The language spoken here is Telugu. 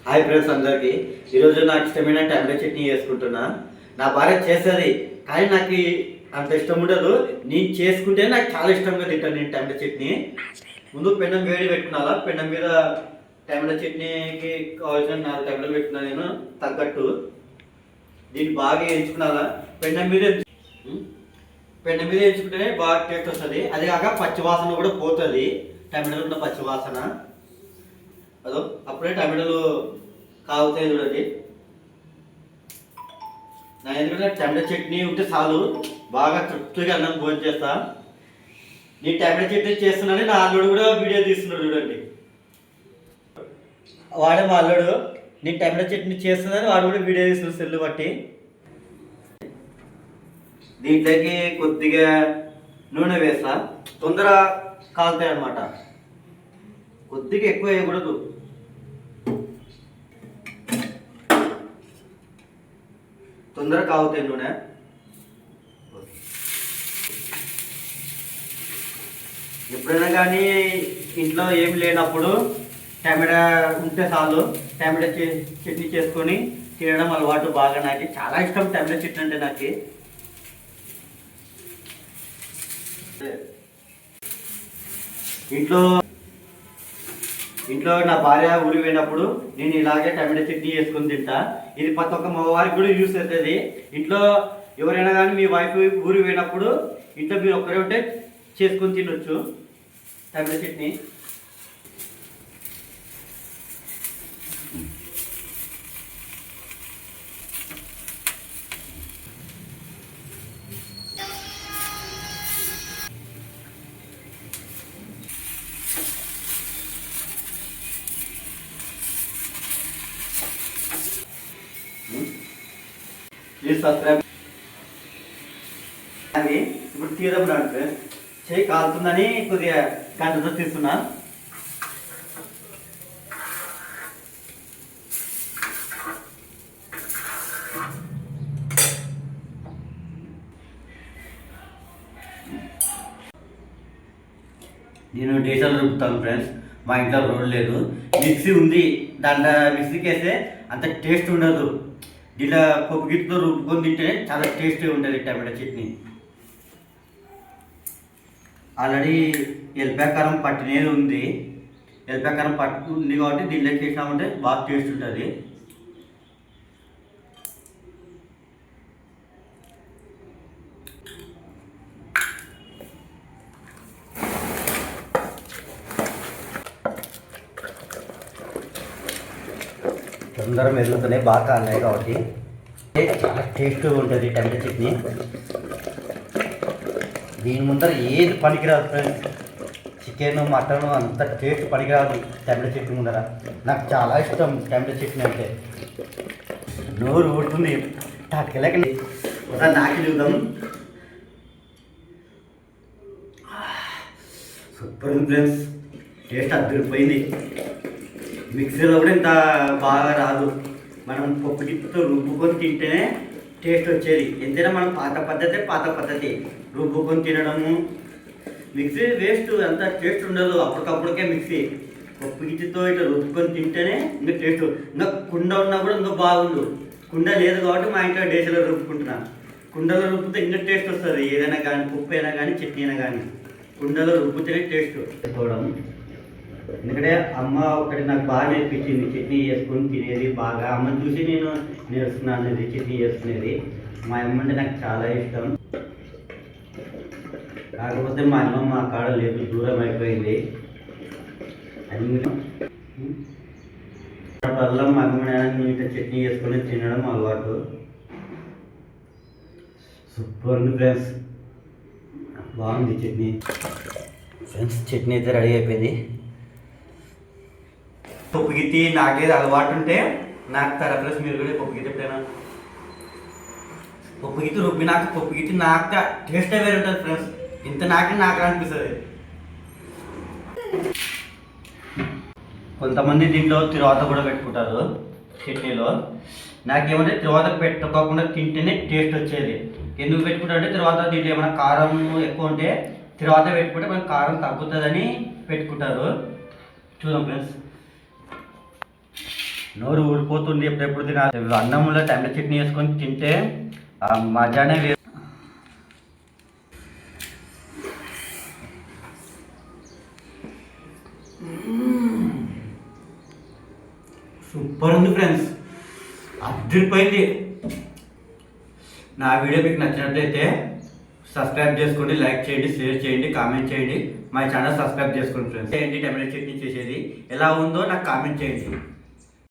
హాయ్ ఫ్రెండ్స్ అందరికి ఈరోజు నాకు ఇష్టమైన టమాటా చట్నీ చేసుకుంటున్నా. నా భార్య చేస్తుంది కానీ నాకు అంత ఇష్టం ఉండదు. నేను చేసుకుంటే నాకు చాలా ఇష్టంగా తింటాను నేను టమాటా చట్నీ. ముందు పెన్నం వేడి పెట్టుకున్నా, పెన్నం మీద టమాటా చట్నీకి కావాల్సిన 4 టమాటాలు పెట్టుకున్నా నేను తగ్గట్టు. దీన్ని బాగా వేయించుకున్నా. పెన్నం మీద వేయించుకుంటేనే బాగా టేస్ట్ వస్తుంది. అది కాక పచ్చి వాసన కూడా పోతుంది. టమాటాలు ఉన్న పచ్చి వాసన అదో అప్పుడే టమాటాలు కాగుతాయి చూడండి. నా ఎందుకంటే టమాటా చట్నీ ఉంటే చాలు, బాగా తృప్తిగా అన్నం భోజనం చేస్తా. నేను టమాటా చట్నీ చేస్తున్నానని నా అల్లుడు కూడా వీడియో తీస్తున్నాడు చూడండి. వాడే మా అల్లుడు నేను టమాటా చట్నీ చేస్తున్నానని వాడు కూడా వీడియో తీస్తున్నాడు సెల్లు బట్టి. దీంట్లోకి కొద్దిగా నూనె వేస్తా, తొందర కాలుతాయి అన్నమాట. కొద్దిగా ఎక్కువ వేయకూడదు. తొందరగా కాగుతాయి నూనె. ఎప్పుడైనా కానీ ఇంట్లో ఏం లేనప్పుడు టమాటా ఉంటే చాలు టమాటా చట్నీ చేసుకొని తినడం అలవాటు బాగా. నాకు చాలా ఇష్టం టమాటా చట్నీ అంటే. నాకు ఇంట్లో నా భార్య ఊరికి పోయినప్పుడు నేను ఇలాగే టమాటా చట్నీ చేసుకొని తింటా. ఇది ప్రతి ఒక్క మగవారికి కూడా యూస్ అవుతుంది. ఇంట్లో ఎవరైనా కానీ మీ వైఫ్ ఊరికి పోయినప్పుడు ఇంట్లో మీరు ఒక్కరే ఉంటే చేసుకొని తినొచ్చు టమాటా చట్నీ. Please subscribe. అది ఇప్పుడు తీద్దాం అంటే చేయి కాలుతుందని కొద్దిగా గంటతో తీస్తున్నా. నేను డీజిల్ రుబ్బుతాను ఫ్రెండ్స్. మా ఇంట్లో రోడ్ లేదు, మిక్సీ ఉంది. దాంట్లో మిక్సీకి వేస్తే అంత టేస్ట్ ఉండదు. ఇలా పప్పు గిట్టుతో రుబ్బుకొని తింటే చాలా టేస్టీగా ఉంటుంది టమాటా చట్నీ. ఆల్రెడీ ఎల్లిపాయ కారం పట్టినది ఉంది. ఎల్లిపాయ కారం పట్టుకుంది కాబట్టి దీంట్లోకి వేసామంటే బాగా టేస్ట్ ఉంటుంది. తొందరగా మెరుగుతున్నాయి, బాగా కాలినాయి కాబట్టి చాలా టేస్ట్గా ఉంటుంది టమాటా చట్నీ. దీని ముందర ఏది పనికిరాదు ఫ్రెండ్స్. చికెన్ మటన్ అంత టేస్ట్ పనికిరాదు టమాటా చట్నీ ముందర. నాకు చాలా ఇష్టం టమాటా చట్నీ అంటే. నోరు ఊడుతుంది టాకెళ్ళక. ఒకసారి నాకి చూద్దాం. సూపర్ ఉంది ఫ్రెండ్స్, టేస్ట్ అద్దరిపోయింది. మిక్సీలో కూడా ఇంత బాగా రాదు. మనం పప్పు గిప్పుతో రుబ్బుకొని తింటేనే టేస్ట్ వచ్చేది. ఎంతైనా మనం పాత పద్ధతి రుబ్బుకొని తినడము. మిక్సీ వేస్ట్, అంత టేస్ట్ ఉండదు. అప్పటికప్పుడుకే మిక్సీ. పప్పు గిచ్చితో ఇట్లా రుబ్బుకొని తింటేనే ఇంకా టేస్ట్. ఇంకా కుండ ఉన్నా కూడా ఇంకా బాగుండు. కుండ లేదు కాబట్టి మా ఇంట్లో డేసీలో రుబ్బుకుంటున్నాను. కుండలో రుబ్బితే ఇంకా టేస్ట్ వస్తుంది. ఏదైనా కానీ పప్పు అయినా కానీ చట్నీ అయినా కానీ కుండలో రుబ్బితేనే టేస్ట్ చేసుకోవడం. ఎందుకంటే అమ్మ ఒకటి నాకు బాగా నేర్పించింది చట్నీ చేసుకొని తినేది. బాగా అమ్మని చూసి నేను నేర్చుకున్నాను ఇది చట్నీ చేసుకునేది. మా అమ్మ అంటే నాకు చాలా ఇష్టం. కాకపోతే మా అమ్మ మా కాడ లేదు, దూరం అయిపోయింది. వల్ల మా అమ్మ ఇంత చట్నీ చేసుకొని తినడం అలవాటు. సూపర్ ఉంది ఫ్రెండ్స్, బాగుంది చట్నీ. ఫ్రెండ్స్ చట్నీ అయితే రెడీ అయిపోయింది. పప్పు గిట్టి నాకేది అలవాటు ఉంటే నాకు ఫ్రెండ్స్ మీరు కూడా పప్పు గిట్టి ఎప్పుడైనా పప్పు గిట్టి రుబ్బి నాకు పప్పు గిట్టి నాకు టేస్టే వేరే ఉంటుంది ఫ్రెండ్స్. ఇంత నాకు అనిపిస్తుంది. కొంతమంది దీంట్లో తిరువాత కూడా పెట్టుకుంటారు చట్నీలో. నాకేమంటే తిరువాత పెట్టుకోకుండా తింటేనే టేస్ట్ వచ్చేది. ఎందుకు పెట్టుకుంటారంటే తిరువాత దీంట్లో ఏమైనా కారం ఎక్కువ ఉంటే తిరువాత పెట్టుకుంటే మనకు కారం తగ్గుతుందని పెట్టుకుంటారు. చూద్దాం ఫ్రెండ్స్. నోరు ఊరిపోతుంది ఎప్పుడెప్పుడు తినాలి. అన్నంలో టమాటా చట్నీ వేసుకొని తింటే ఆ మజానే వేరు. సూపర్ ఉంది ఫ్రెండ్స్, అదిరిపోయింది. నా వీడియో మీకు నచ్చినట్లయితే సబ్స్క్రైబ్ చేసుకోండి, లైక్ చేయండి, షేర్ చేయండి, కామెంట్ చేయండి. మా ఛానల్ సబ్స్క్రైబ్ చేసుకోండి ఫ్రెండ్స్. చేయండి టమాటో చట్నీ చేసేది ఎలా ఉందో నాకు కామెంట్ చేయండి.